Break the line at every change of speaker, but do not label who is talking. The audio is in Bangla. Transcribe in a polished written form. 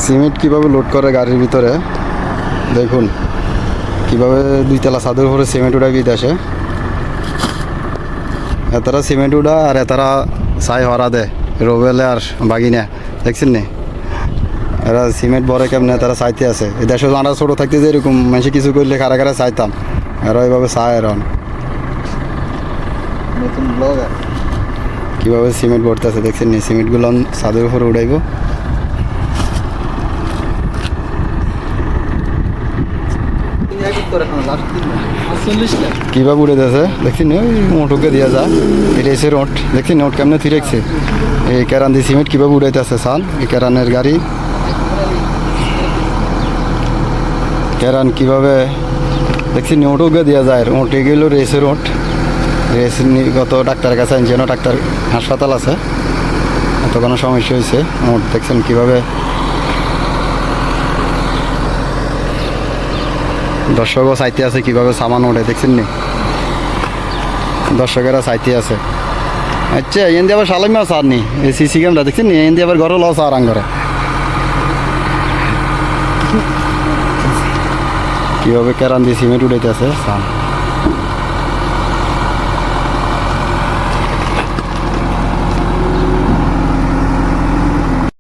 সিমেন্ট কিভাবে লোড করে গাড়ির ভিতরে দেখুন, কিভাবে 2 তলা ছাদের উপরে সিমেন্ট উঠা বিদেশে এতারা সিমেন্ট উঠা আর এতারা ছাই হরা দে রোবেলে আর বাগিনা দেখছেন নি এরা সিমেন্ট ভরে কেমনে তারা চাইতে আছে এই দেশে আমরা ছোটো থাকতে যে এরকম মানুষে কিছু করলে খারা খারা চাইতাম এরা এইভাবে চায় এখন
নতুন ব্লগ
কীভাবে সিমেন্ট ভরতেছে দেখছেন নি সিমেন্টগুলো ছাদের উপরে উঠাইব কীভাবে উড়ে দিয়েছে দেখছি নি ওই মোটকে দিয়া যা এটা এসে রোড দেখছি নোট কেমনে ফিরে রাখছে এই কেরান দিয়ে সিমেন্ট কীভাবে উড়াইতেছে সান এই কেরানের গাড়ি কেরান কীভাবে দেখছি নোটকে দেওয়া যায় ওটে গেল রেসে রোড রেস গত ডাক্তারের কাছে যেন ডাক্তার হাসপাতাল আছে এত কোনো সমস্যা হয়েছে নোট দেখছেন কীভাবে দর্শকও চাইতে আছে কীভাবে সামান ওঠে দেখছেন নি দর্শকেরা চাইতে আছে আচ্ছা এন দিয়ে আবার সালামি আছে আর নি এই সিসি ক্যামেরা দেখছেন নি এন দিয়ে আবার ঘরে লস আর আঙ্গরে কীভাবে কেরান দিয়ে সিমেন্ট উঠাইতে আছে